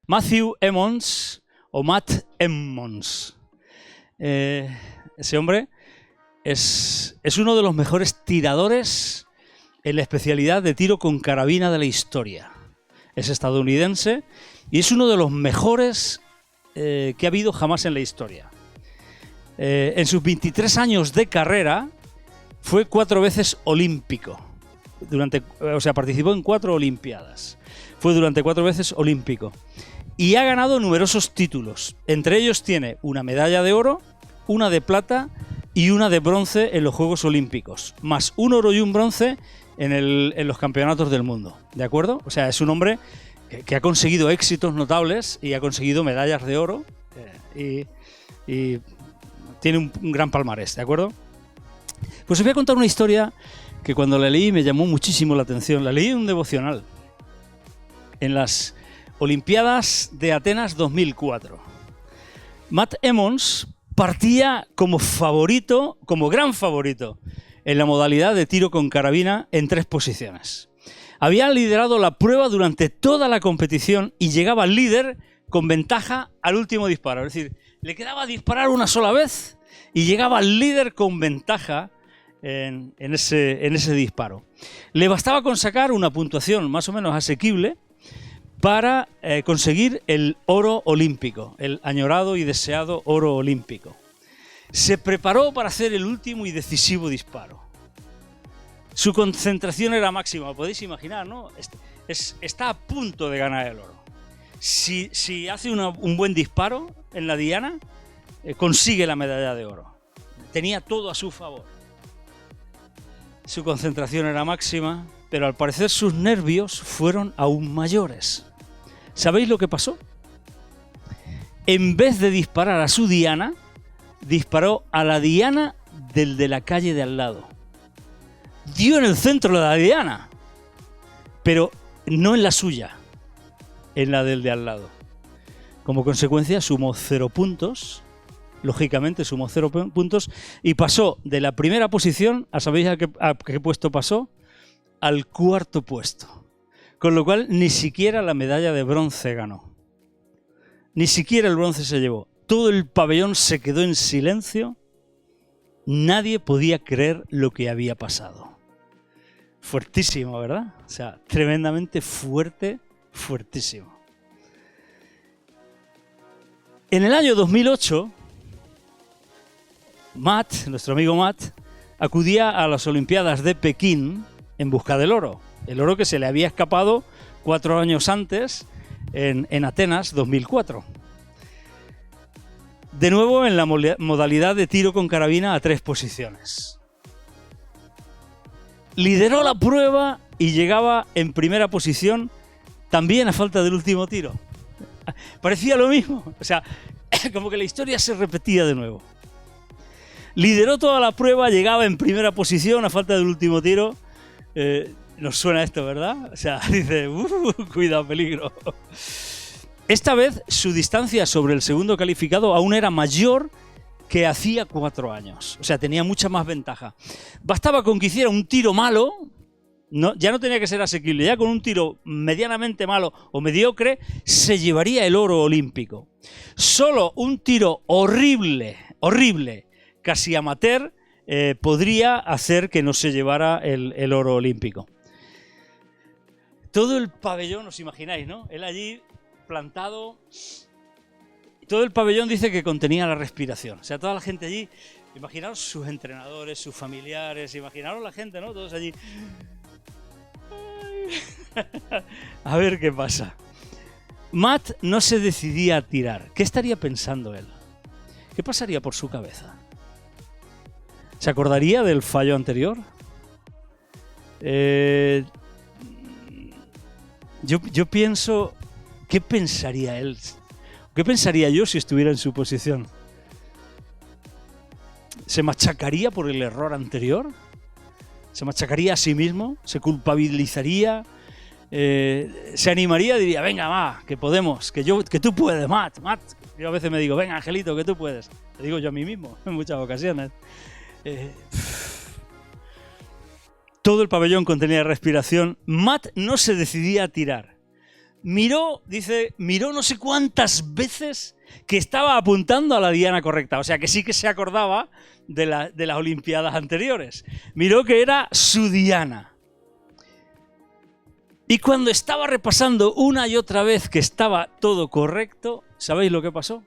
Matthew Emmons, o Matt Emmons. Ese hombre es uno de los mejores tiradores en la especialidad de tiro con carabina de la historia. Es estadounidense y es uno de los mejores que ha habido jamás en la historia. En sus 23 años de carrera fue 4 veces olímpico. Participó en 4 olimpiadas. Fue durante 4 veces olímpico. Y ha ganado numerosos títulos. Entre ellos tiene una medalla de oro, una de plata y una de bronce en los Juegos Olímpicos. Más un oro y un bronce en los campeonatos del mundo. ¿De acuerdo? O sea, es un hombre que ha conseguido éxitos notables y ha conseguido medallas de oro y tiene un gran palmarés, ¿de acuerdo? Pues os voy a contar una historia que cuando la leí me llamó muchísimo la atención. La leí en un devocional en las Olimpiadas de Atenas 2004. Matt Emmons partía como favorito, como gran favorito, en la modalidad de tiro con carabina en 3 posiciones. Había liderado la prueba durante toda la competición y llegaba líder con ventaja al último disparo. Es decir, le quedaba disparar una sola vez y llegaba líder con ventaja en ese disparo. Le bastaba con sacar una puntuación más o menos asequible para conseguir el oro olímpico, el añorado y deseado oro olímpico. Se preparó para hacer el último y decisivo disparo. Su concentración era máxima, podéis imaginar, ¿no? Está a punto de ganar el oro. Si hace un buen disparo en la diana, consigue la medalla de oro. Tenía todo a su favor. Su concentración era máxima, pero al parecer sus nervios fueron aún mayores. ¿Sabéis lo que pasó? En vez de disparar a su diana, disparó a la diana del de la calle de al lado. Dio en el centro de la diana, pero no en la suya, en la del de al lado. Como consecuencia sumó 0 puntos, lógicamente sumó 0 puntos y pasó de la primera posición, ¿sabéis a qué puesto pasó? Al 4.º puesto. Con lo cual ni siquiera la medalla de bronce ganó. Ni siquiera el bronce se llevó. Todo el pabellón se quedó en silencio. Nadie podía creer lo que había pasado. Fuertísimo, ¿verdad? O sea, tremendamente fuerte, fuertísimo. En el año 2008, nuestro amigo Matt, acudía a las Olimpiadas de Pekín en busca del oro. El oro que se le había escapado 4 años antes en Atenas 2004. De nuevo en la modalidad de tiro con carabina a 3 posiciones. Lideró la prueba y llegaba en primera posición también a falta del último tiro. Parecía lo mismo, o sea, como que la historia se repetía de nuevo. Lideró toda la prueba, llegaba en primera posición a falta del último tiro. Nos suena esto, ¿verdad? O sea, dice, cuidado, peligro. Esta vez su distancia sobre el segundo calificado aún era mayor que hacía 4 años. O sea, tenía mucha más ventaja. Bastaba con que hiciera un tiro malo, ya no tenía que ser asequible, ya con un tiro medianamente malo o mediocre se llevaría el oro olímpico. Solo un tiro horrible, casi amateur, podría hacer que no se llevara el oro olímpico. Todo el pabellón, os imagináis, ¿no? Él allí plantado. Todo el pabellón dice que contenía la respiración. O sea, toda la gente allí, imaginaros sus entrenadores, sus familiares, imaginaros la gente, ¿no? Todos allí. A ver qué pasa. Matt no se decidía a tirar. ¿Qué estaría pensando él? ¿Qué pasaría por su cabeza? ¿Se acordaría del fallo anterior? Yo pienso, ¿qué pensaría él? ¿Qué pensaría yo si estuviera en su posición? ¿Se machacaría por el error anterior? ¿Se machacaría a sí mismo? ¿Se culpabilizaría? ¿Se animaría? Diría, venga, va, que podemos, que tú puedes, Matt. Yo a veces me digo, venga, Angelito, que tú puedes. Te digo yo a mí mismo en muchas ocasiones. Todo el pabellón contenía respiración. Matt no se decidía a tirar. miró no sé cuántas veces que estaba apuntando a la diana correcta. O sea, que sí que se acordaba de las Olimpiadas anteriores. Miró que era su diana. Y cuando estaba repasando una y otra vez que estaba todo correcto, ¿sabéis lo que pasó?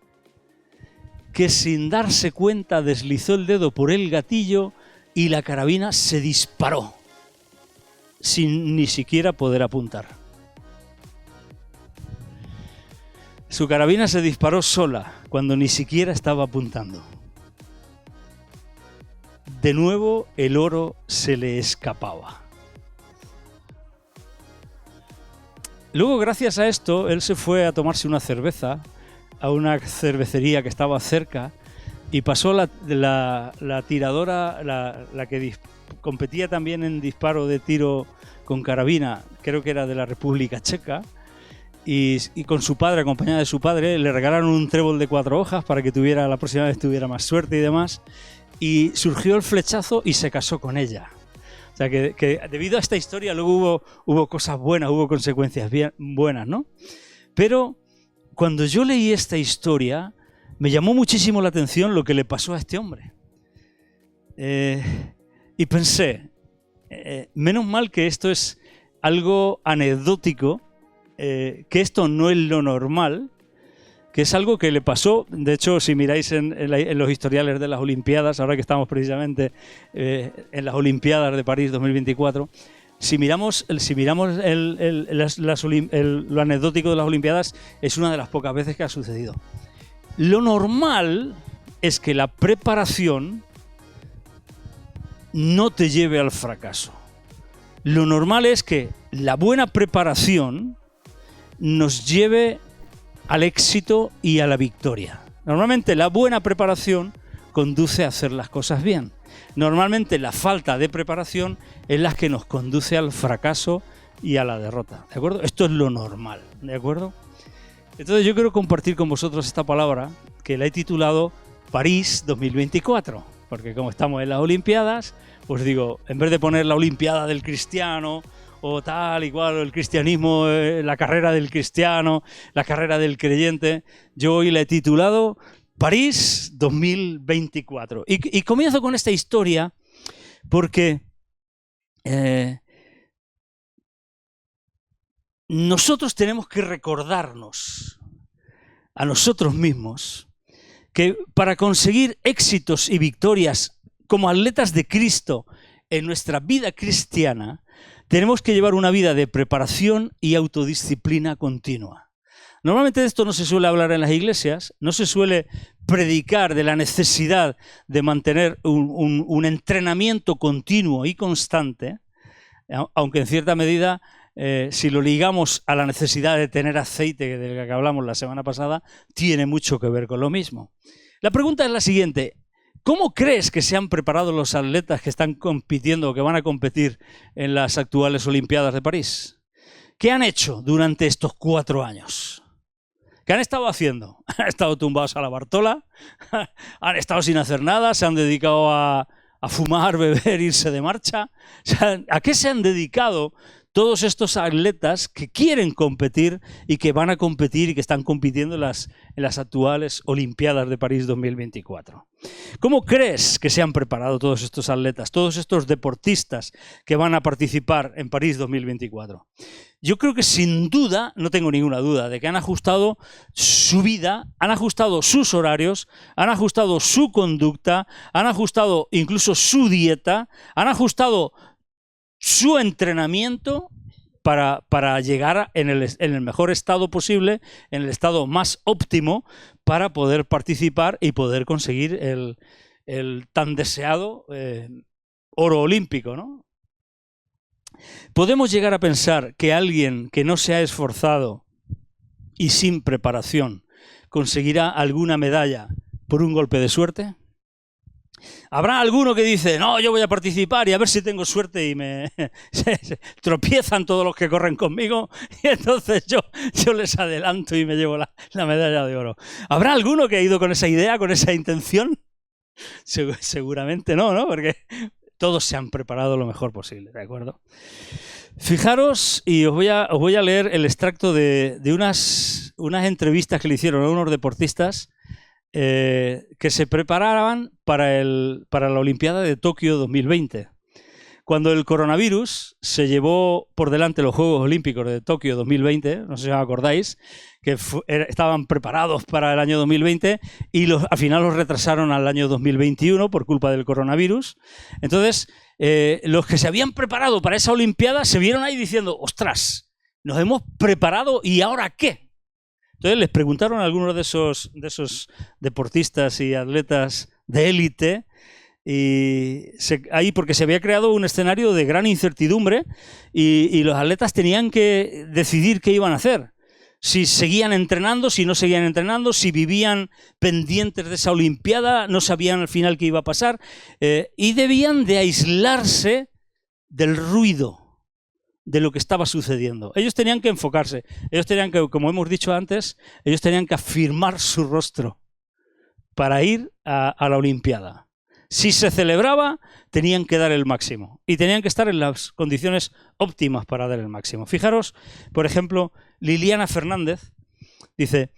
Que sin darse cuenta deslizó el dedo por el gatillo y la carabina se disparó, sin ni siquiera poder apuntar. Su carabina se disparó sola, cuando ni siquiera estaba apuntando. De nuevo, el oro se le escapaba. Luego, gracias a esto, él se fue a tomarse una cerveza a una cervecería que estaba cerca y pasó la tiradora, la que competía también en disparo de tiro con carabina, creo que era de la República Checa, y con su padre, acompañada de su padre, le regalaron un trébol de 4 hojas para que la próxima vez tuviera más suerte y demás, y surgió el flechazo y se casó con ella. O sea que debido a esta historia luego hubo cosas buenas, hubo consecuencias buenas, ¿no? Pero cuando yo leí esta historia, me llamó muchísimo la atención lo que le pasó a este hombre. Y pensé, menos mal que esto es algo anecdótico, que esto no es lo normal, que es algo que le pasó. De hecho, si miráis en los historiales de las Olimpiadas, ahora que estamos precisamente en las Olimpiadas de París 2024, si miramos lo anecdótico de las Olimpiadas, es una de las pocas veces que ha sucedido. Lo normal es que la preparación no te lleve al fracaso. Lo normal es que la buena preparación nos lleve al éxito y a la victoria. Normalmente la buena preparación conduce a hacer las cosas bien. Normalmente la falta de preparación es la que nos conduce al fracaso y a la derrota, ¿de acuerdo? Esto es lo normal, ¿de acuerdo? Entonces yo quiero compartir con vosotros esta palabra que la he titulado París 2024, porque como estamos en las Olimpiadas, pues digo, en vez de poner la Olimpiada del cristiano o tal, igual, el cristianismo, la carrera del cristiano, la carrera del creyente, yo hoy la he titulado París 2024. Y comienzo con esta historia porque nosotros tenemos que recordarnos a nosotros mismos que para conseguir éxitos y victorias como atletas de Cristo en nuestra vida cristiana, tenemos que llevar una vida de preparación y autodisciplina continua. Normalmente de esto no se suele hablar en las iglesias, no se suele predicar de la necesidad de mantener un entrenamiento continuo y constante, aunque en cierta medida, si lo ligamos a la necesidad de tener aceite, del que hablamos la semana pasada, tiene mucho que ver con lo mismo. La pregunta es la siguiente: ¿cómo crees que se han preparado los atletas que están compitiendo o que van a competir en las actuales Olimpiadas de París? ¿Qué han hecho durante estos 4 años? ¿Qué han estado haciendo? ¿Han estado tumbados a la Bartola? ¿Han estado sin hacer nada? ¿Se han dedicado a fumar, beber, irse de marcha? O sea, ¿a qué se han dedicado todos estos atletas que quieren competir y que van a competir y que están compitiendo en las actuales Olimpiadas de París 2024? ¿Cómo crees que se han preparado todos estos atletas, todos estos deportistas que van a participar en París 2024? Yo creo que sin duda, no tengo ninguna duda, de que han ajustado su vida, han ajustado sus horarios, han ajustado su conducta, han ajustado incluso su dieta, han ajustado su entrenamiento para llegar en el mejor estado posible, en el estado más óptimo, para poder participar y poder conseguir el tan deseado oro olímpico, ¿no? ¿Podemos llegar a pensar que alguien que no se ha esforzado y sin preparación conseguirá alguna medalla por un golpe de suerte? ¿Habrá alguno que dice, no, yo voy a participar y a ver si tengo suerte y se tropiezan todos los que corren conmigo y entonces yo les adelanto y me llevo la medalla de oro? ¿Habrá alguno que ha ido con esa idea, con esa intención? Seguramente no, ¿no? Porque todos se han preparado lo mejor posible, ¿de acuerdo? Fijaros, y os voy a leer el extracto de unas entrevistas que le hicieron a unos deportistas que se preparaban para la Olimpiada de Tokio 2020. Cuando el coronavirus se llevó por delante los Juegos Olímpicos de Tokio 2020, no sé si os acordáis, que estaban preparados para el año 2020 y al final los retrasaron al año 2021 por culpa del coronavirus. Entonces, los que se habían preparado para esa Olimpiada se vieron ahí diciendo, ostras, nos hemos preparado ¿y ahora qué? Entonces les preguntaron a algunos de esos deportistas y atletas de élite, ahí porque se había creado un escenario de gran incertidumbre y los atletas tenían que decidir qué iban a hacer. Si seguían entrenando, si no seguían entrenando, si vivían pendientes de esa Olimpiada, no sabían al final qué iba a pasar, y debían de aislarse del ruido de lo que estaba sucediendo. Ellos tenían que enfocarse, ellos tenían que, como hemos dicho antes, ellos tenían que afirmar su rostro para ir a la Olimpiada. Si se celebraba, tenían que dar el máximo y tenían que estar en las condiciones óptimas para dar el máximo. Fijaros, por ejemplo, Liliana Fernández dice,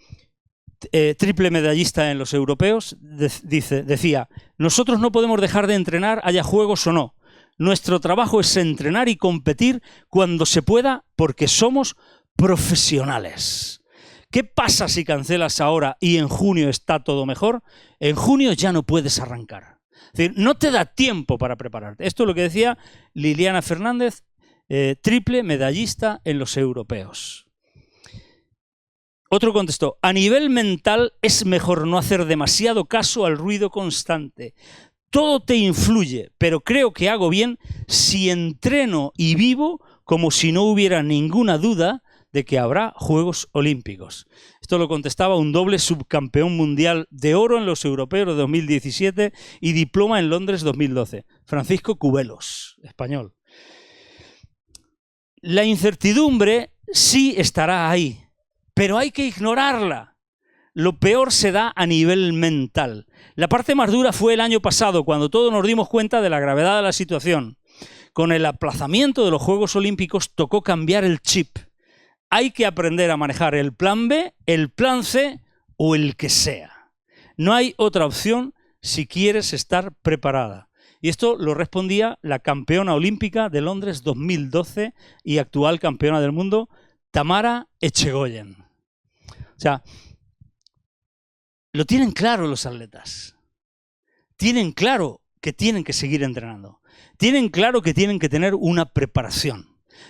triple medallista en los europeos, decía, nosotros no podemos dejar de entrenar, haya juegos o no. Nuestro trabajo es entrenar y competir cuando se pueda porque somos profesionales. ¿Qué pasa si cancelas ahora y en junio está todo mejor? En junio ya no puedes arrancar. Es decir, no te da tiempo para prepararte. Esto es lo que decía Liliana Fernández, triple medallista en los europeos. Otro contestó, a nivel mental es mejor no hacer demasiado caso al ruido constante. Todo te influye, pero creo que hago bien si entreno y vivo como si no hubiera ninguna duda de que habrá Juegos Olímpicos. Esto lo contestaba un doble subcampeón mundial de oro en los europeos de 2017 y diploma en Londres 2012, Francisco Cubelos, español. La incertidumbre sí estará ahí, pero hay que ignorarla. Lo peor se da a nivel mental. La parte más dura fue el año pasado, cuando todos nos dimos cuenta de la gravedad de la situación. Con el aplazamiento de los Juegos Olímpicos tocó cambiar el chip. Hay que aprender a manejar el plan B, el plan C o el que sea. No hay otra opción si quieres estar preparada. Y esto lo respondía la campeona olímpica de Londres 2012 y actual campeona del mundo, Tamara Echegoyen. O sea, lo tienen claro los atletas. Tienen claro que tienen que seguir entrenando. Tienen claro que tienen que tener una preparación.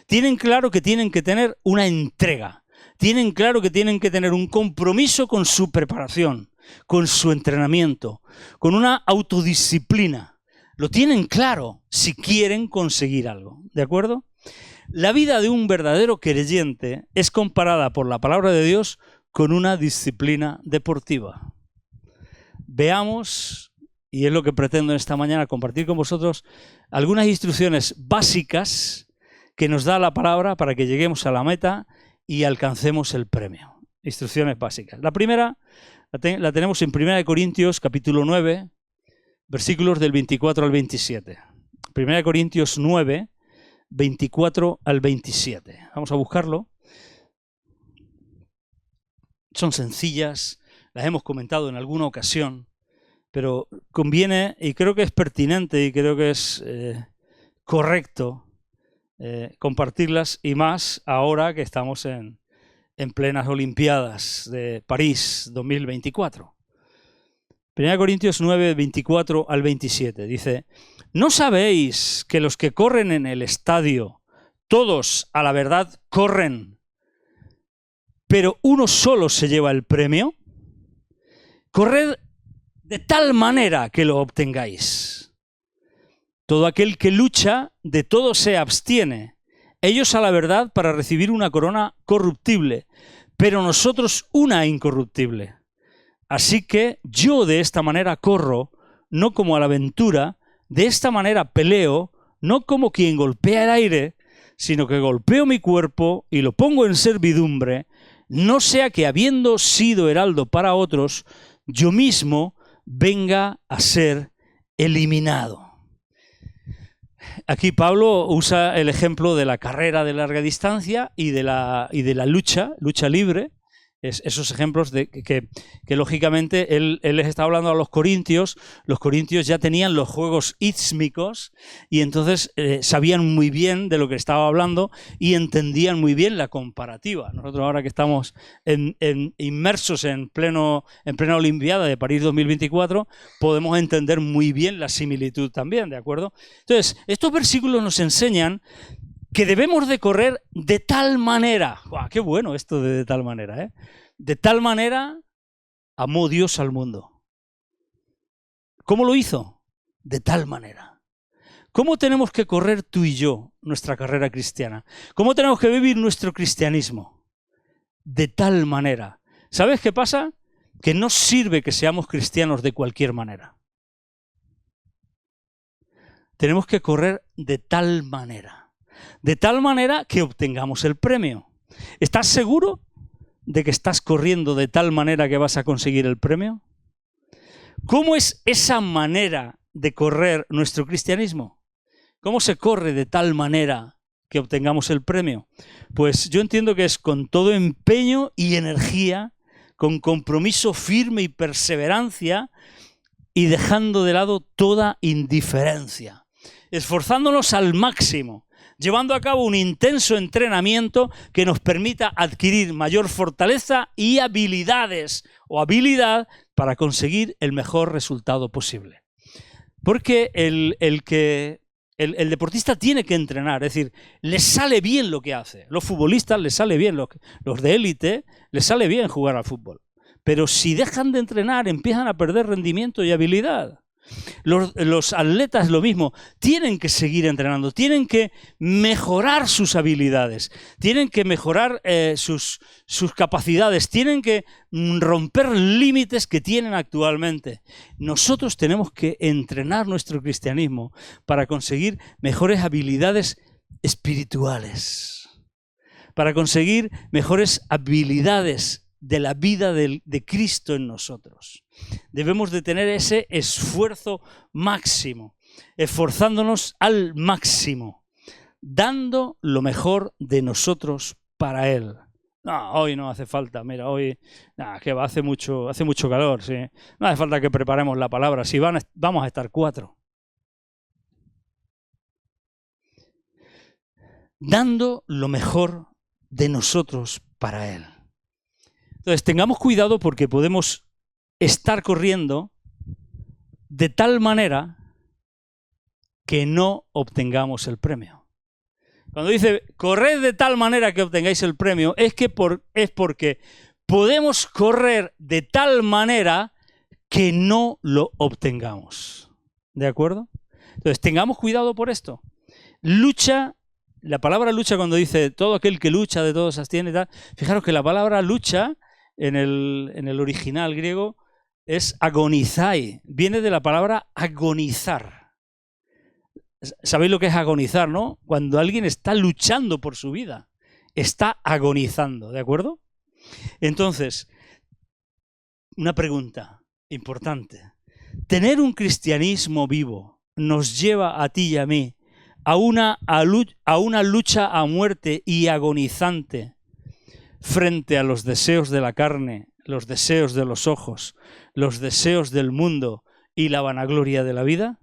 Tienen claro que tienen que tener una entrega. Tienen claro que tienen que tener un compromiso con su preparación, con su entrenamiento, con una autodisciplina. Lo tienen claro si quieren conseguir algo, ¿de acuerdo? La vida de un verdadero creyente es comparada por la palabra de Dios con una disciplina deportiva. Veamos, y es lo que pretendo esta mañana compartir con vosotros, algunas instrucciones básicas que nos da la palabra para que lleguemos a la meta y alcancemos el premio. Instrucciones básicas. La primera la tenemos en 1 Corintios capítulo 9, versículos del 24 al 27. 1 Corintios 9, 24 al 27. Vamos a buscarlo. Son sencillas, las hemos comentado en alguna ocasión, pero conviene y creo que es pertinente y creo que es correcto compartirlas, y más ahora que estamos en plenas Olimpiadas de París 2024. 1 Corintios 9, 24 al 27 dice, ¿no sabéis que los que corren en el estadio, todos a la verdad corren, pero uno solo se lleva el premio? Corred de tal manera que lo obtengáis. Todo aquel que lucha, de todo se abstiene. Ellos a la verdad para recibir una corona corruptible, pero nosotros una incorruptible. Así que yo de esta manera corro, no como a la aventura, de esta manera peleo, no como quien golpea el aire, sino que golpeo mi cuerpo y lo pongo en servidumbre, no sea que habiendo sido heraldo para otros, yo mismo venga a ser eliminado. Aquí Pablo usa el ejemplo de la carrera de larga distancia y de la lucha libre. Esos ejemplos que lógicamente él les está hablando a los corintios ya tenían los juegos ístmicos y entonces sabían muy bien de lo que estaba hablando y entendían muy bien la comparativa. Nosotros ahora que estamos inmersos en plena Olimpiada de París 2024 podemos entender muy bien la similitud también, ¿de acuerdo? Entonces, estos versículos nos enseñan que debemos de correr de tal manera. ¡Guau, qué bueno esto de tal manera! De tal manera amó Dios al mundo. ¿Cómo lo hizo? De tal manera. ¿Cómo tenemos que correr tú y yo nuestra carrera cristiana? ¿Cómo tenemos que vivir nuestro cristianismo? De tal manera. ¿Sabes qué pasa? Que no sirve que seamos cristianos de cualquier manera. Tenemos que correr de tal manera. De tal manera que obtengamos el premio. ¿Estás seguro de que estás corriendo de tal manera que vas a conseguir el premio? ¿Cómo es esa manera de correr nuestro cristianismo? ¿Cómo se corre de tal manera que obtengamos el premio? Pues yo entiendo que es con todo empeño y energía, con compromiso firme y perseverancia y dejando de lado toda indiferencia, esforzándonos al máximo, llevando a cabo un intenso entrenamiento que nos permita adquirir mayor fortaleza y habilidad para conseguir el mejor resultado posible. Porque el deportista tiene que entrenar, es decir, le sale bien lo que hace. Los futbolistas les sale bien, los de élite les sale bien jugar al fútbol. Pero si dejan de entrenar, empiezan a perder rendimiento y habilidad. Los atletas lo mismo, tienen que seguir entrenando, tienen que mejorar sus habilidades, tienen que mejorar sus capacidades, tienen que romper límites que tienen actualmente. Nosotros tenemos que entrenar nuestro cristianismo para conseguir mejores habilidades espirituales, para conseguir mejores habilidades de la vida de Cristo en nosotros. Debemos de tener ese esfuerzo máximo, esforzándonos al máximo, dando lo mejor de nosotros para Él. No, hoy no hace falta, mira, hoy que va, hace mucho calor, sí. No hace falta que preparemos la palabra, si vamos a estar 4. Dando lo mejor de nosotros para Él. Entonces, tengamos cuidado porque podemos estar corriendo de tal manera que no obtengamos el premio. Cuando dice, corred de tal manera que obtengáis el premio, es porque podemos correr de tal manera que no lo obtengamos. ¿De acuerdo? Entonces, tengamos cuidado por esto. Lucha. La palabra lucha, cuando dice todo aquel que lucha de todos se abstiene y tal, fijaros que la palabra lucha en el original griego es agonizai, viene de la palabra agonizar. ¿Sabéis lo que es agonizar, no? Cuando alguien está luchando por su vida, está agonizando, ¿de acuerdo? Entonces, una pregunta importante. ¿Tener un cristianismo vivo nos lleva a ti y a mí a una lucha a muerte y agonizante frente a los deseos de la carne, los deseos de los ojos, los deseos del mundo y la vanagloria de la vida?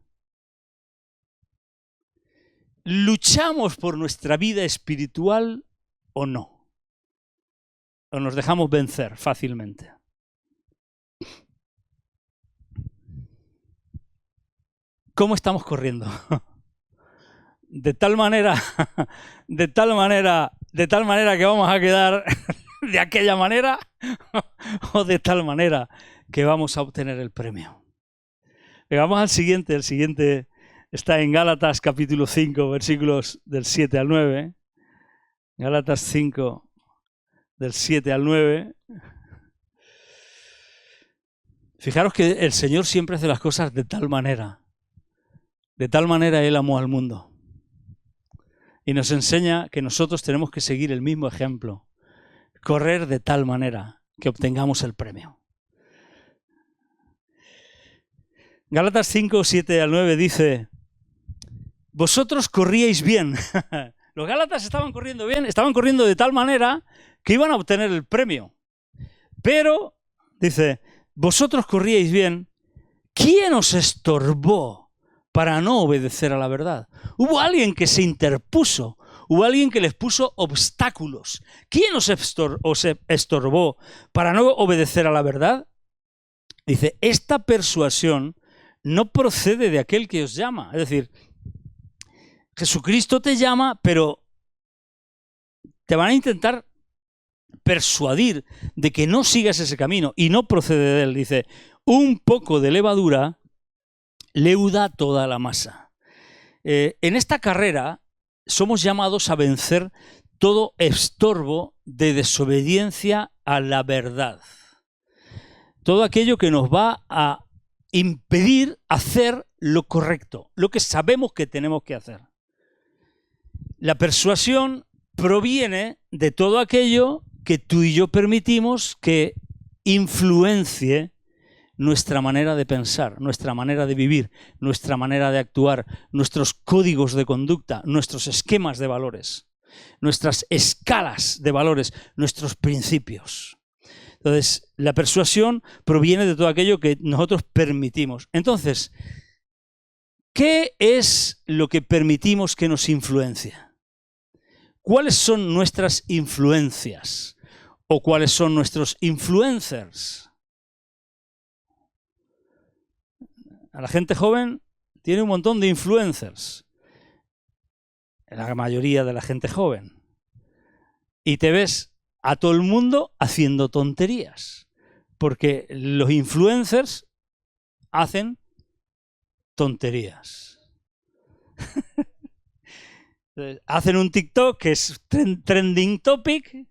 ¿Luchamos por nuestra vida espiritual o no? ¿O nos dejamos vencer fácilmente? ¿Cómo estamos corriendo? De tal manera que vamos a quedar de aquella manera o de tal manera que vamos a obtener el premio. Vamos al siguiente. El siguiente está en Gálatas capítulo 5, versículos del 7 al 9. Gálatas 5, del 7 al 9. Fijaros que el Señor siempre hace las cosas de tal manera. De tal manera Él amó al mundo. Y nos enseña que nosotros tenemos que seguir el mismo ejemplo. Correr de tal manera que obtengamos el premio. Gálatas 5, 7 al 9 dice: vosotros corríais bien. Los gálatas estaban corriendo bien, estaban corriendo de tal manera que iban a obtener el premio. Pero, dice, vosotros corríais bien. ¿Quién os estorbó para no obedecer a la verdad? Hubo alguien que se interpuso, hubo alguien que les puso obstáculos. ¿Quién os estorbó para no obedecer a la verdad? Dice, esta persuasión no procede de aquel que os llama. Es decir, Jesucristo te llama, pero te van a intentar persuadir de que no sigas ese camino y no procede de él. Dice, un poco de levadura leuda toda la masa. En esta carrera somos llamados a vencer todo estorbo de desobediencia a la verdad. Todo aquello que nos va a impedir hacer lo correcto, lo que sabemos que tenemos que hacer. La persuasión proviene de todo aquello que tú y yo permitimos que influencie nuestra manera de pensar, nuestra manera de vivir, nuestra manera de actuar, nuestros códigos de conducta, nuestros esquemas de valores, nuestras escalas de valores, nuestros principios. Entonces, la persuasión proviene de todo aquello que nosotros permitimos. Entonces, ¿qué es lo que permitimos que nos influencia? ¿Cuáles son nuestras influencias? ¿O cuáles son nuestros influencers? A la gente joven tiene un montón de influencers. La mayoría de la gente joven. Y te ves a todo el mundo haciendo tonterías. Porque los influencers hacen tonterías. Hacen un TikTok que es trending topic,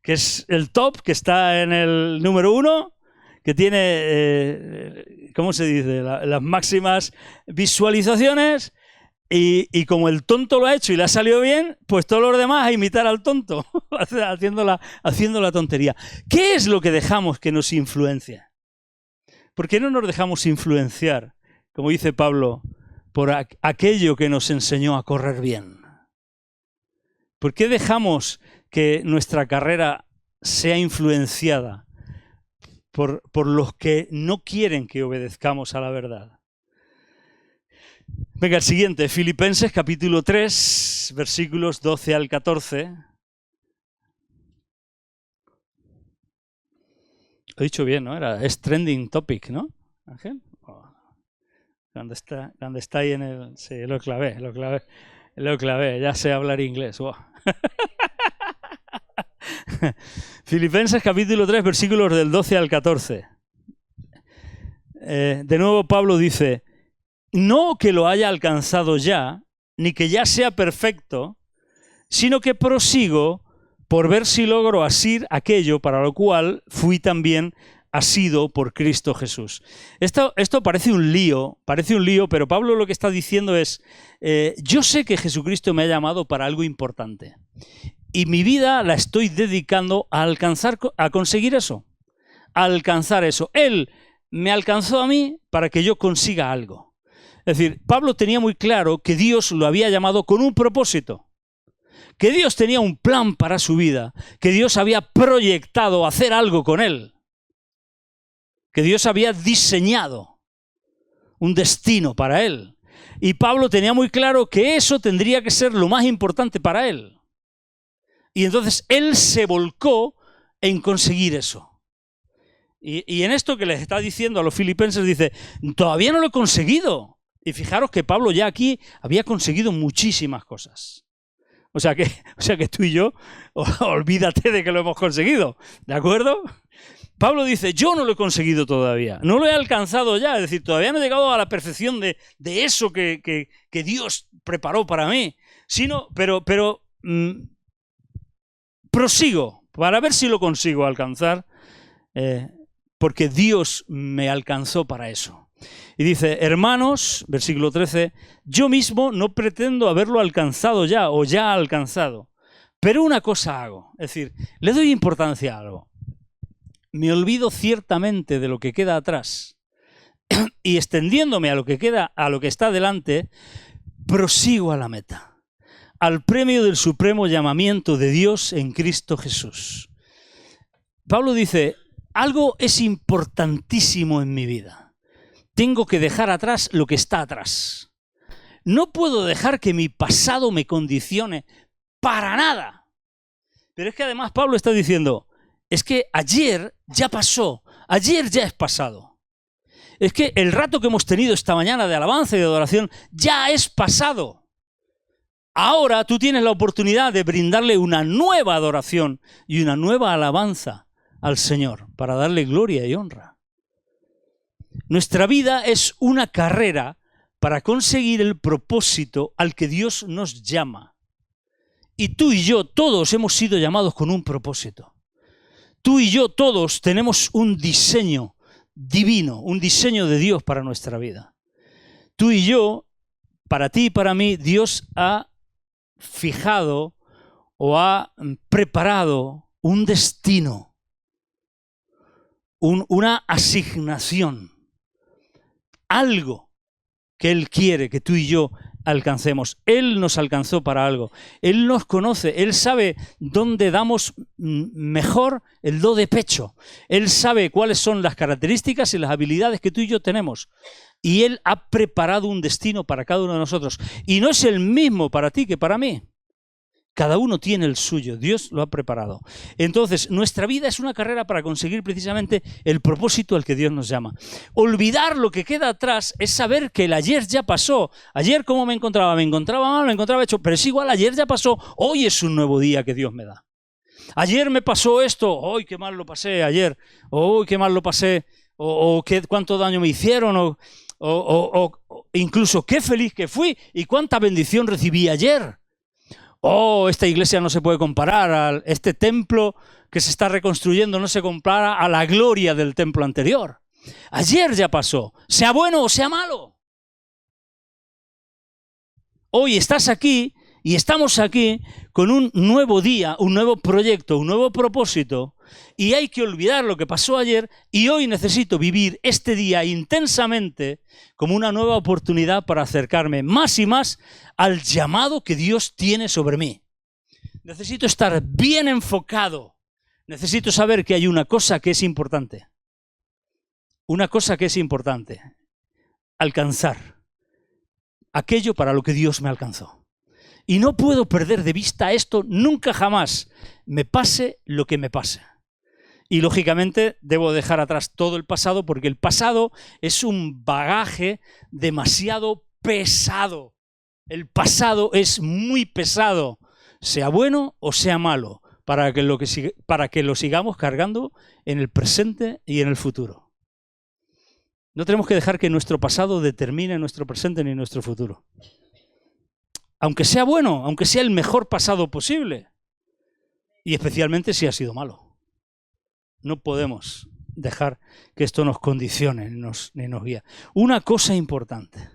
que es el top, que está en el número 1, que tiene, ¿cómo se dice?, las máximas visualizaciones, y como el tonto lo ha hecho y le ha salido bien, pues todos los demás a imitar al tonto, haciendo la tontería. ¿Qué es lo que dejamos que nos influencia? ¿Por qué no nos dejamos influenciar, como dice Pablo, por aquello que nos enseñó a correr bien? ¿Por qué dejamos que nuestra carrera sea influenciada por los que no quieren que obedezcamos a la verdad? Venga, el siguiente, Filipenses capítulo 3, versículos 12 al 14. He dicho bien, ¿no? Es trending topic, ¿no, Ángel? ¿Dónde está ahí en el...? Sí, lo clavé, ya sé hablar inglés. Wow. Filipenses capítulo 3, versículos del 12 al 14. De nuevo Pablo dice, no que lo haya alcanzado ya, ni que ya sea perfecto, sino que prosigo por ver si logro asir aquello para lo cual fui también asido por Cristo Jesús. Esto parece un lío, pero Pablo lo que está diciendo es, yo sé que Jesucristo me ha llamado para algo importante y mi vida la estoy dedicando a conseguir eso, a alcanzar eso. Él me alcanzó a mí para que yo consiga algo. Es decir, Pablo tenía muy claro que Dios lo había llamado con un propósito, que Dios tenía un plan para su vida, que Dios había proyectado hacer algo con él, que Dios había diseñado un destino para él. Y Pablo tenía muy claro que eso tendría que ser lo más importante para él. Y entonces él se volcó en conseguir eso. Y en esto que les está diciendo a los filipenses dice, todavía no lo he conseguido. Y fijaros que Pablo ya aquí había conseguido muchísimas cosas. O sea que tú y yo, olvídate de que lo hemos conseguido, ¿de acuerdo? Pablo dice, yo no lo he conseguido todavía, no lo he alcanzado ya, es decir, todavía no he llegado a la perfección de eso que Dios preparó para mí, pero prosigo para ver si lo consigo alcanzar, porque Dios me alcanzó para eso. Y dice, hermanos, versículo 13, yo mismo no pretendo haberlo alcanzado ya o ya alcanzado, pero una cosa hago, es decir, le doy importancia a algo. Me olvido ciertamente de lo que queda atrás y extendiéndome a lo que está delante, prosigo a la meta, al premio del supremo llamamiento de Dios en Cristo Jesús. Pablo dice, algo es importantísimo en mi vida. Tengo que dejar atrás lo que está atrás. No puedo dejar que mi pasado me condicione para nada. Pero es que además Pablo está diciendo, es que ayer ya pasó, ayer ya es pasado. Es que el rato que hemos tenido esta mañana de alabanza y de adoración ya es pasado. Ahora tú tienes la oportunidad de brindarle una nueva adoración y una nueva alabanza al Señor para darle gloria y honra. Nuestra vida es una carrera para conseguir el propósito al que Dios nos llama. Y tú y yo todos hemos sido llamados con un propósito. Tú y yo todos tenemos un diseño divino, un diseño de Dios para nuestra vida. Tú y yo, para ti y para mí, Dios ha fijado o ha preparado un destino, una asignación, algo que Él quiere que tú y yo alcancemos. Él nos alcanzó para algo. Él nos conoce. Él sabe dónde damos mejor el do de pecho. Él sabe cuáles son las características y las habilidades que tú y yo tenemos. Y Él ha preparado un destino para cada uno de nosotros. Y no es el mismo para ti que para mí. Cada uno tiene el suyo, Dios lo ha preparado. Entonces, nuestra vida es una carrera para conseguir precisamente el propósito al que Dios nos llama. Olvidar lo que queda atrás es saber que el ayer ya pasó. Ayer, ¿cómo me encontraba? Me encontraba mal, me encontraba hecho, pero es igual, ayer ya pasó. Hoy es un nuevo día que Dios me da. Ayer me pasó esto, ¡ay, qué mal lo pasé ayer! ¡Ay, qué mal lo pasé! O cuánto daño me hicieron, o incluso qué feliz que fui y cuánta bendición recibí ayer. Oh, esta iglesia no se puede comparar, a este templo que se está reconstruyendo no se compara a la gloria del templo anterior. Ayer ya pasó, sea bueno o sea malo. Hoy estás aquí y estamos aquí con un nuevo día, un nuevo proyecto, un nuevo propósito, y hay que olvidar lo que pasó ayer y hoy necesito vivir este día intensamente como una nueva oportunidad para acercarme más y más al llamado que Dios tiene sobre mí. Necesito estar bien enfocado. Necesito saber que hay una cosa que es importante. Una cosa que es importante. Alcanzar aquello para lo que Dios me alcanzó. Y no puedo perder de vista esto nunca jamás, me pase lo que me pase. Y lógicamente debo dejar atrás todo el pasado porque el pasado es un bagaje demasiado pesado. El pasado es muy pesado, sea bueno o sea malo, para que lo sigamos cargando en el presente y en el futuro. No tenemos que dejar que nuestro pasado determine nuestro presente ni nuestro futuro. Aunque sea bueno, aunque sea el mejor pasado posible. Y especialmente si ha sido malo. No podemos dejar que esto nos condicione ni nos guíe. Una cosa importante.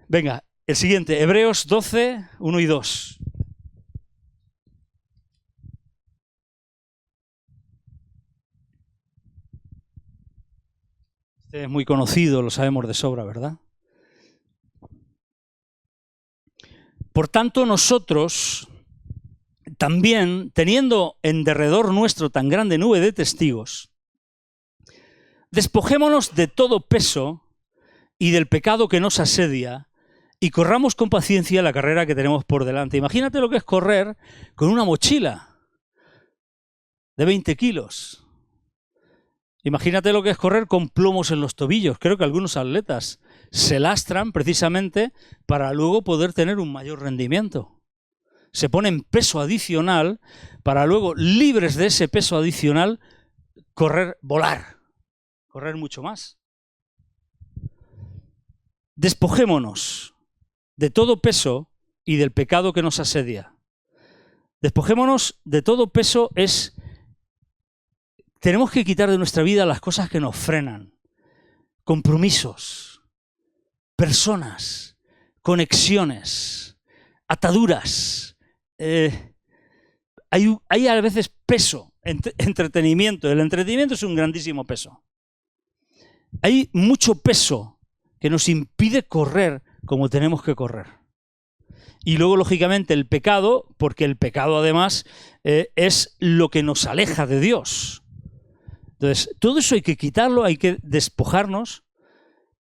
Venga, el siguiente, Hebreos 12, 1 y 2. Este es muy conocido, lo sabemos de sobra, ¿verdad? Por tanto, nosotros también, teniendo en derredor nuestro tan grande nube de testigos, despojémonos de todo peso y del pecado que nos asedia y corramos con paciencia la carrera que tenemos por delante. Imagínate lo que es correr con una mochila de 20 kilos. Imagínate lo que es correr con plomos en los tobillos. Creo que algunos atletas se lastran precisamente para luego poder tener un mayor rendimiento. Se ponen peso adicional para luego, libres de ese peso adicional, volar, correr mucho más. Despojémonos de todo peso y del pecado que nos asedia. Despojémonos de todo peso tenemos que quitar de nuestra vida las cosas que nos frenan. Compromisos, personas, conexiones, ataduras. Hay a veces peso, entretenimiento. El entretenimiento es un grandísimo peso. Hay mucho peso que nos impide correr como tenemos que correr. Y luego, lógicamente, el pecado, porque el pecado además es lo que nos aleja de Dios. Entonces, todo eso hay que quitarlo, hay que despojarnos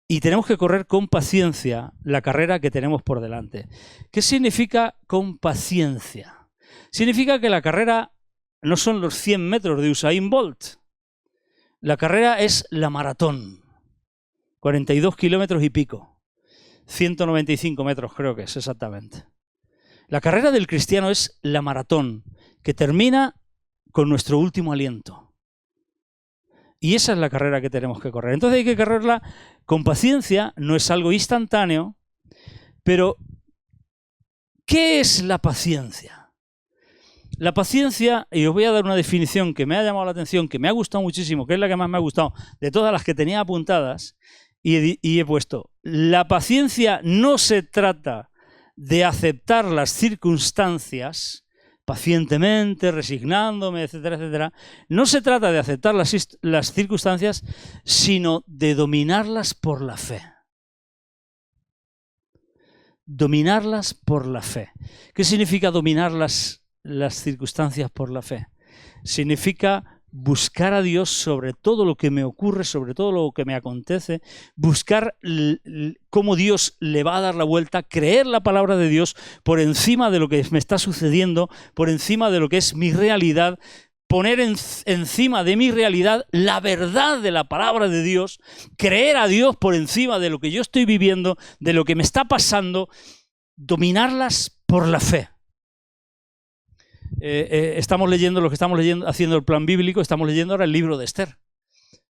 y tenemos que correr con paciencia la carrera que tenemos por delante. ¿Qué significa con paciencia? Significa que la carrera no son los 100 metros de Usain Bolt. La carrera es la maratón. 42 kilómetros y pico. 195 metros creo que es exactamente. La carrera del cristiano es la maratón, que termina con nuestro último aliento. Y esa es la carrera que tenemos que correr. Entonces hay que correrla con paciencia, no es algo instantáneo, pero ¿qué es la paciencia? La paciencia, y os voy a dar una definición que me ha llamado la atención, que me ha gustado muchísimo, que es la que más me ha gustado de todas las que tenía apuntadas, y he puesto, la paciencia no se trata de aceptar las circunstancias pacientemente, resignándome, etcétera, etcétera. No se trata de aceptar las circunstancias, sino de dominarlas por la fe. Dominarlas por la fe. ¿Qué significa dominar las circunstancias por la fe? Significa buscar a Dios sobre todo lo que me ocurre, sobre todo lo que me acontece, buscar cómo Dios le va a dar la vuelta, creer la palabra de Dios por encima de lo que me está sucediendo, por encima de lo que es mi realidad, poner encima de mi realidad la verdad de la palabra de Dios, creer a Dios por encima de lo que yo estoy viviendo, de lo que me está pasando, dominarlas por la fe. Estamos leyendo lo que estamos leyendo, haciendo el plan bíblico, estamos leyendo ahora el libro de Esther.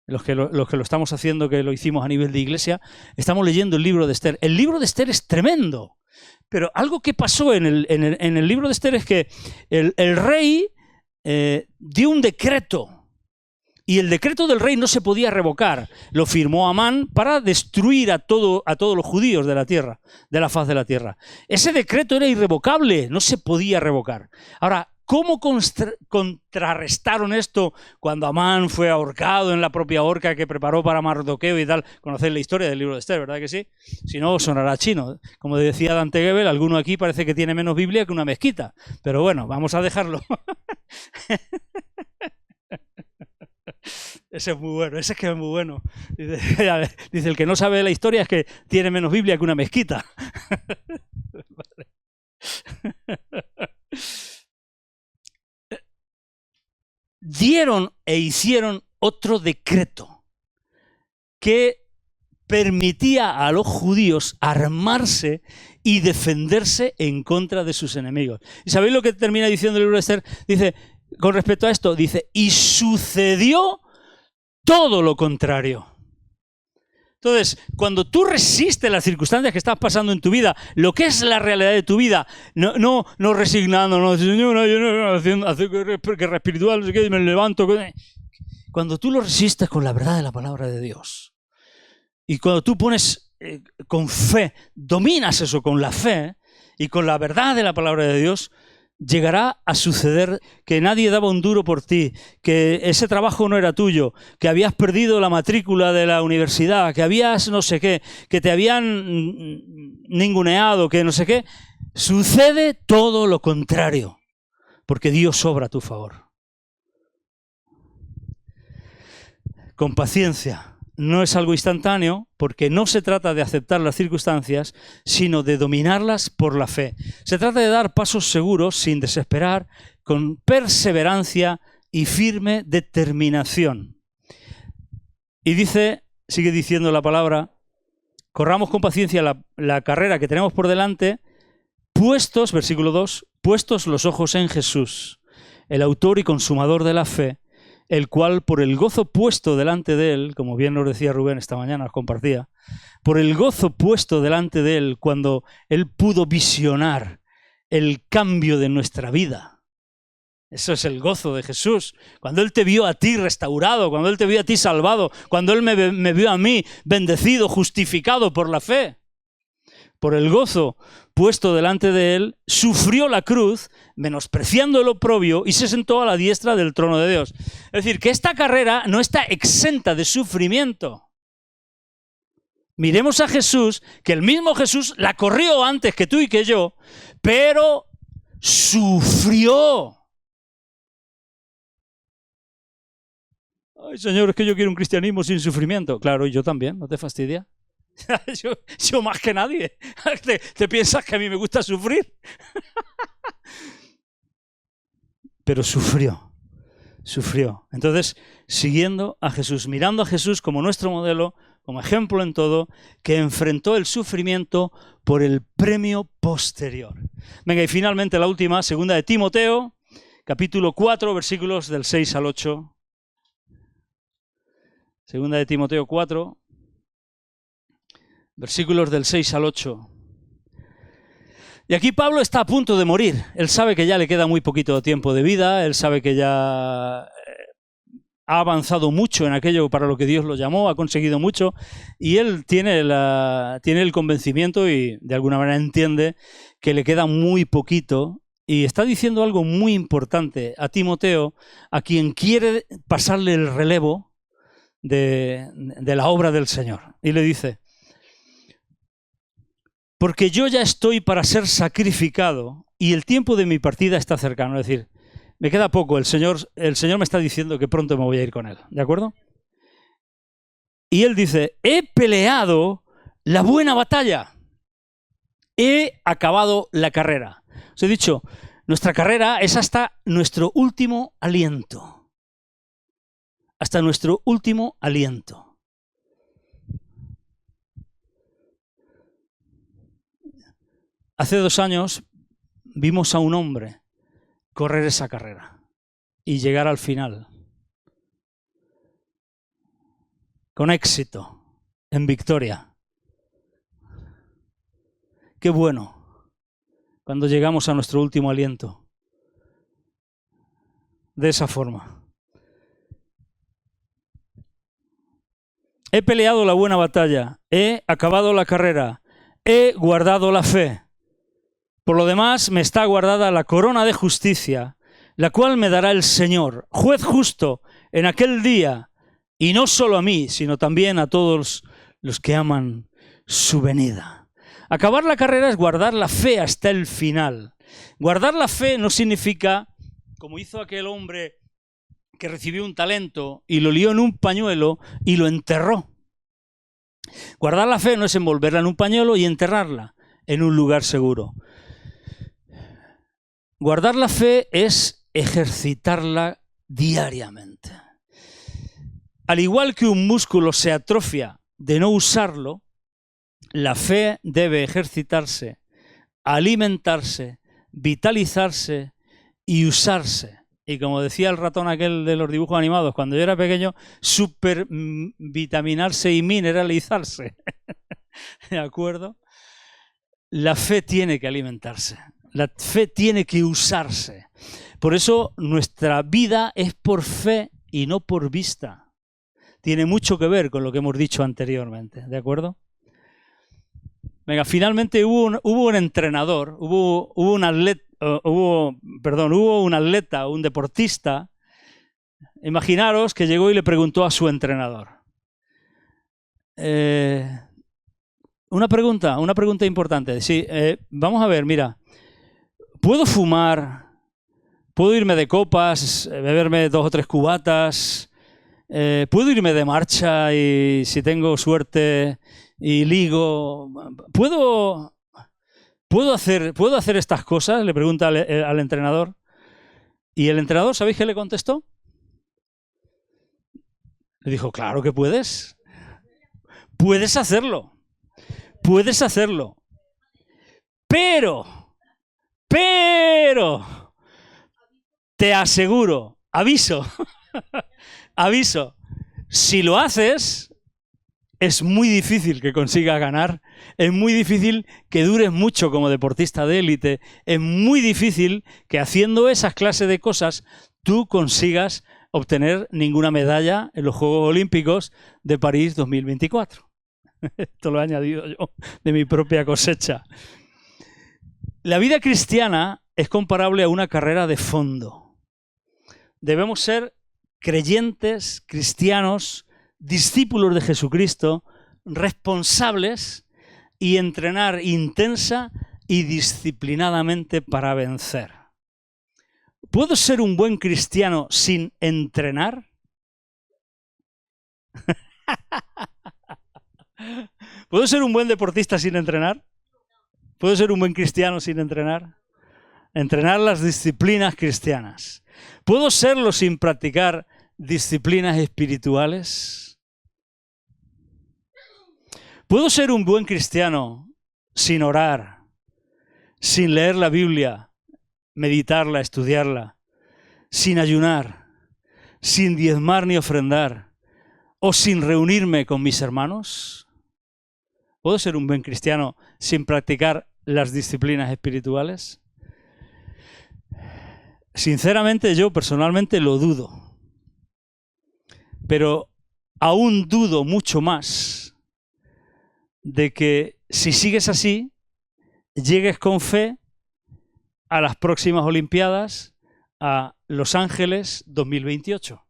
Los que lo estamos haciendo, que lo hicimos a nivel de iglesia, estamos leyendo el libro de Esther. El libro de Esther es tremendo, pero algo que pasó en el libro de Esther es que el rey dio un decreto, y el decreto del rey no se podía revocar. Lo firmó Amán para destruir a todos los judíos de la tierra, de la faz de la tierra. Ese decreto era irrevocable, no se podía revocar. Ahora, ¿cómo contrarrestaron esto cuando Amán fue ahorcado en la propia horca que preparó para Mardoqueo y tal? Conocéis la historia del libro de Esther, ¿verdad que sí? Si no, sonará chino. Como decía Dante Gebel, alguno aquí parece que tiene menos Biblia que una mezquita. Pero bueno, vamos a dejarlo. Ese es muy bueno, ese es que es muy bueno. Dice, el que no sabe la historia es que tiene menos Biblia que una mezquita. Dieron e hicieron otro decreto que permitía a los judíos armarse y defenderse en contra de sus enemigos. ¿Y sabéis lo que termina diciendo el libro de Esther? Dice, con respecto a esto, dice, y sucedió todo lo contrario. Entonces, cuando tú resistes las circunstancias que estás pasando en tu vida, lo que es la realidad de tu vida, no resignando, no, Señor, yo no haciendo que espiritual, no sé qué, me levanto. Cuando tú lo resistes con la verdad de la palabra de Dios, y cuando tú pones con fe, dominas eso con la fe y con la verdad de la palabra de Dios, llegará a suceder que nadie daba un duro por ti, que ese trabajo no era tuyo, que habías perdido la matrícula de la universidad, que habías no sé qué, que te habían ninguneado, que no sé qué. Sucede todo lo contrario, porque Dios obra a tu favor. Con paciencia. No es algo instantáneo, porque no se trata de aceptar las circunstancias, sino de dominarlas por la fe. Se trata de dar pasos seguros, sin desesperar, con perseverancia y firme determinación. Y sigue diciendo la palabra, corramos con paciencia la carrera que tenemos por delante, puestos, versículo 2, puestos los ojos en Jesús, el autor y consumador de la fe, el cual por el gozo puesto delante de él, como bien nos decía Rubén esta mañana, nos compartía, por el gozo puesto delante de él cuando él pudo visionar el cambio de nuestra vida. Eso es el gozo de Jesús. Cuando él te vio a ti restaurado, cuando él te vio a ti salvado, cuando él me vio a mí bendecido, justificado por la fe. Por el gozo puesto delante de él, sufrió la cruz, menospreciando el oprobio, y se sentó a la diestra del trono de Dios. Es decir, que esta carrera no está exenta de sufrimiento. Miremos a Jesús, que el mismo Jesús la corrió antes que tú y que yo, pero sufrió. Ay, Señor, es que yo quiero un cristianismo sin sufrimiento. Claro, y yo también, ¿no te fastidia? yo más que nadie. ¿Te piensas que a mí me gusta sufrir? Pero sufrió. Entonces, siguiendo a Jesús, mirando a Jesús como nuestro modelo, como ejemplo en todo, que enfrentó el sufrimiento por el premio posterior. Venga, y finalmente la última, segunda de Timoteo, capítulo 4, versículos del 6 al 8. Segunda de Timoteo 4, versículos del 6 al 8. Y aquí Pablo está a punto de morir. Él sabe que ya le queda muy poquito tiempo de vida, él sabe que ya ha avanzado mucho en aquello para lo que Dios lo llamó, ha conseguido mucho, y él tiene el convencimiento y de alguna manera entiende que le queda muy poquito, y está diciendo algo muy importante a Timoteo, a quien quiere pasarle el relevo de la obra del Señor. Y le dice: porque yo ya estoy para ser sacrificado y el tiempo de mi partida está cercano. Es decir, me queda poco. El Señor me está diciendo que pronto me voy a ir con Él. ¿De acuerdo? Y Él dice: he peleado la buena batalla. He acabado la carrera. Os he dicho, nuestra carrera es hasta nuestro último aliento. Hasta nuestro último aliento. Hace 2 años vimos a un hombre correr esa carrera y llegar al final con éxito, en victoria. Qué bueno cuando llegamos a nuestro último aliento de esa forma. He peleado la buena batalla, he acabado la carrera, he guardado la fe. Por lo demás, me está guardada la corona de justicia, la cual me dará el Señor, juez justo, en aquel día, y no solo a mí, sino también a todos los que aman su venida. Acabar la carrera es guardar la fe hasta el final. Guardar la fe no significa, como hizo aquel hombre que recibió un talento y lo lió en un pañuelo y lo enterró. Guardar la fe no es envolverla en un pañuelo y enterrarla en un lugar seguro. Guardar la fe es ejercitarla diariamente. Al igual que un músculo se atrofia de no usarlo, la fe debe ejercitarse, alimentarse, vitalizarse y usarse. Y como decía el ratón aquel de los dibujos animados, cuando yo era pequeño, supervitaminarse y mineralizarse. ¿De acuerdo? La fe tiene que alimentarse. La fe tiene que usarse. Por eso nuestra vida es por fe y no por vista. Tiene mucho que ver con lo que hemos dicho anteriormente, ¿de acuerdo? Venga, finalmente hubo un entrenador, hubo un atleta, un deportista. Imaginaros que llegó y le preguntó a su entrenador. Una pregunta importante. Sí, vamos a ver, mira. ¿Puedo fumar? ¿Puedo irme de copas? ¿Beberme 2 o 3 cubatas? ¿Puedo irme de marcha y si tengo suerte y ligo? ¿Puedo hacer estas cosas? Le pregunta al entrenador. Y el entrenador, ¿sabéis qué le contestó? Le dijo: claro que puedes. Puedes hacerlo. Puedes hacerlo. Pero, te aseguro, aviso, si lo haces, es muy difícil que consigas ganar, es muy difícil que dures mucho como deportista de élite, es muy difícil que haciendo esas clases de cosas tú consigas obtener ninguna medalla en los Juegos Olímpicos de París 2024. Esto lo he añadido yo de mi propia cosecha. La vida cristiana es comparable a una carrera de fondo. Debemos ser creyentes, cristianos, discípulos de Jesucristo responsables y entrenar intensa y disciplinadamente para vencer. ¿Puedo ser un buen cristiano sin entrenar? ¿Puedo ser un buen deportista sin entrenar? ¿Puedo ser un buen cristiano sin entrenar? Entrenar las disciplinas cristianas. ¿Puedo serlo sin practicar disciplinas espirituales? ¿Puedo ser un buen cristiano sin orar, sin leer la Biblia, meditarla, estudiarla, sin ayunar, sin diezmar ni ofrendar, o sin reunirme con mis hermanos? ¿Puedo ser un buen cristiano sin practicar las disciplinas espirituales? Sinceramente, yo personalmente lo dudo. Pero aún dudo mucho más de que si sigues así, llegues con fe a las próximas Olimpiadas, a Los Ángeles 2028.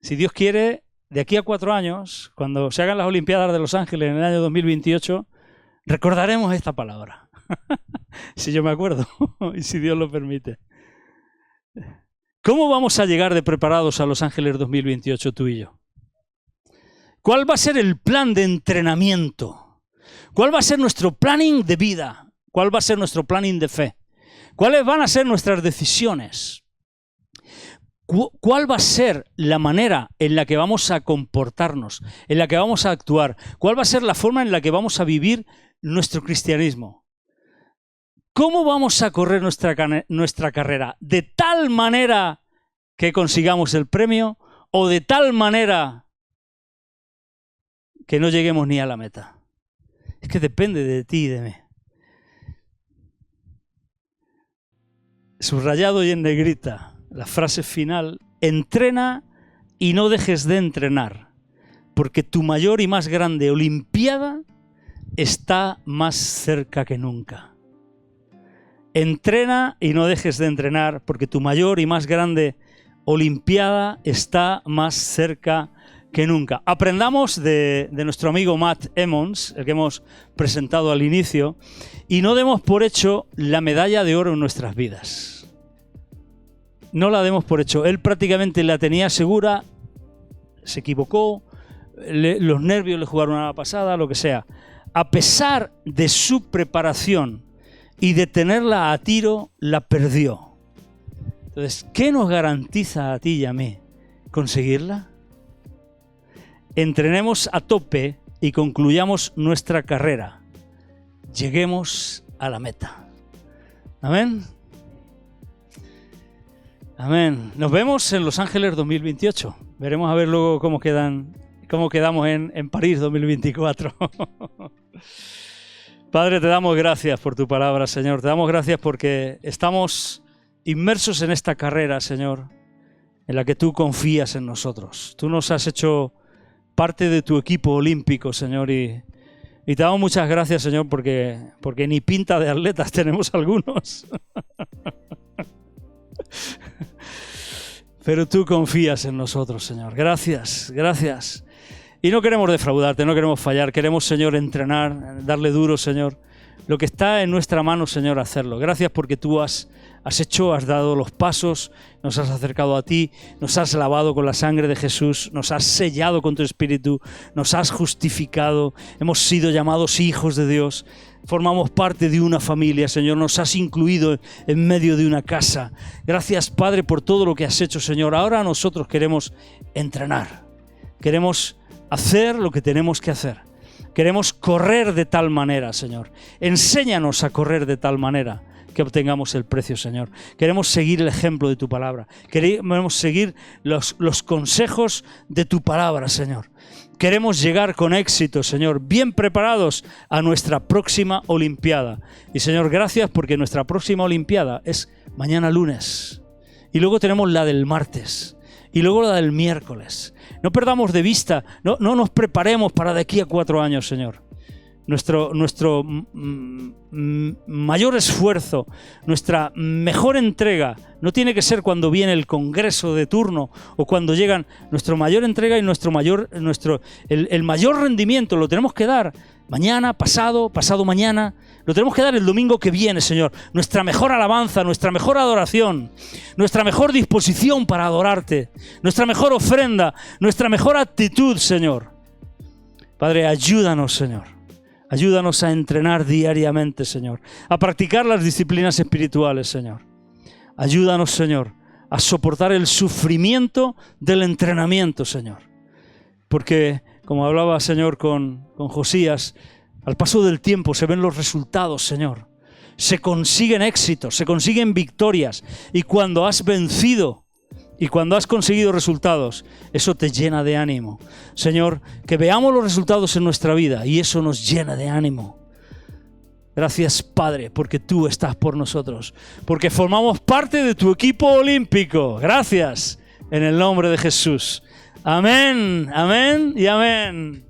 Si Dios quiere, de aquí a 4 años, cuando se hagan las Olimpiadas de Los Ángeles en el año 2028, recordaremos esta palabra. Si yo me acuerdo y si Dios lo permite. ¿Cómo vamos a llegar de preparados a Los Ángeles 2028 tú y yo? ¿Cuál va a ser el plan de entrenamiento? ¿Cuál va a ser nuestro planning de vida? ¿Cuál va a ser nuestro planning de fe? ¿Cuáles van a ser nuestras decisiones? ¿Cuál va a ser la manera en la que vamos a comportarnos, en la que vamos a actuar? ¿Cuál va a ser la forma en la que vamos a vivir nuestro cristianismo? ¿Cómo vamos a correr nuestra carrera? ¿De tal manera que consigamos el premio o de tal manera que no lleguemos ni a la meta? Es que depende de ti y de mí. Subrayado y en negrita, la frase final: entrena y no dejes de entrenar, porque tu mayor y más grande Olimpiada está más cerca que nunca. Entrena y no dejes de entrenar, porque tu mayor y más grande Olimpiada está más cerca que nunca. Aprendamos de nuestro amigo Matt Emmons, el que hemos presentado al inicio, y no demos por hecho la medalla de oro en nuestras vidas. No la demos por hecho. Él prácticamente la tenía segura, se equivocó, los nervios le jugaron a la pasada, lo que sea. A pesar de su preparación y de tenerla a tiro, la perdió. Entonces, ¿qué nos garantiza a ti y a mí conseguirla? Entrenemos a tope y concluyamos nuestra carrera. Lleguemos a la meta. Amén. Amén. Nos vemos en Los Ángeles 2028. Veremos a ver luego cómo quedamos en París 2024. Padre, te damos gracias por tu palabra, Señor. Te damos gracias porque estamos inmersos en esta carrera, Señor, en la que tú confías en nosotros. Tú nos has hecho parte de tu equipo olímpico, Señor, y te damos muchas gracias, Señor, porque ni pinta de atletas tenemos algunos. Pero tú confías en nosotros, Señor. Gracias, gracias. Y no queremos defraudarte, no queremos fallar. Queremos, Señor, entrenar, darle duro, Señor. Lo que está en nuestra mano, Señor, hacerlo. Gracias porque tú has dado los pasos, nos has acercado a ti, nos has lavado con la sangre de Jesús, nos has sellado con tu Espíritu, nos has justificado, hemos sido llamados hijos de Dios, formamos parte de una familia, Señor, nos has incluido en medio de una casa. Gracias, Padre, por todo lo que has hecho, Señor. Ahora nosotros queremos entrenar, queremos hacer lo que tenemos que hacer. Queremos correr de tal manera, Señor. Enséñanos a correr de tal manera que obtengamos el precio, Señor. Queremos seguir el ejemplo de tu palabra. Queremos seguir los consejos de tu palabra, Señor. Queremos llegar con éxito, Señor, bien preparados a nuestra próxima Olimpiada. Y, Señor, gracias porque nuestra próxima Olimpiada es mañana lunes. Y luego tenemos la del martes. Y luego la del miércoles. No perdamos de vista, no nos preparemos para de aquí a 4 años, Señor. nuestro mayor esfuerzo, nuestra mejor entrega, no tiene que ser cuando viene el congreso de turno o cuando llegan. Nuestra mayor entrega y el mayor rendimiento lo tenemos que dar mañana, pasado mañana. Lo tenemos que dar el domingo que viene, Señor. Nuestra mejor alabanza, nuestra mejor adoración, nuestra mejor disposición para adorarte, nuestra mejor ofrenda, nuestra mejor actitud, Señor. Padre, ayúdanos, Señor. Ayúdanos a entrenar diariamente, Señor. A practicar las disciplinas espirituales, Señor. Ayúdanos, Señor, a soportar el sufrimiento del entrenamiento, Señor. Porque, como hablaba, Señor, con Josías, al paso del tiempo se ven los resultados, Señor. Se consiguen éxitos, se consiguen victorias. Y cuando has vencido y cuando has conseguido resultados, eso te llena de ánimo. Señor, que veamos los resultados en nuestra vida y eso nos llena de ánimo. Gracias, Padre, porque tú estás por nosotros, porque formamos parte de tu equipo olímpico. Gracias, en el nombre de Jesús. Amén, amén y amén.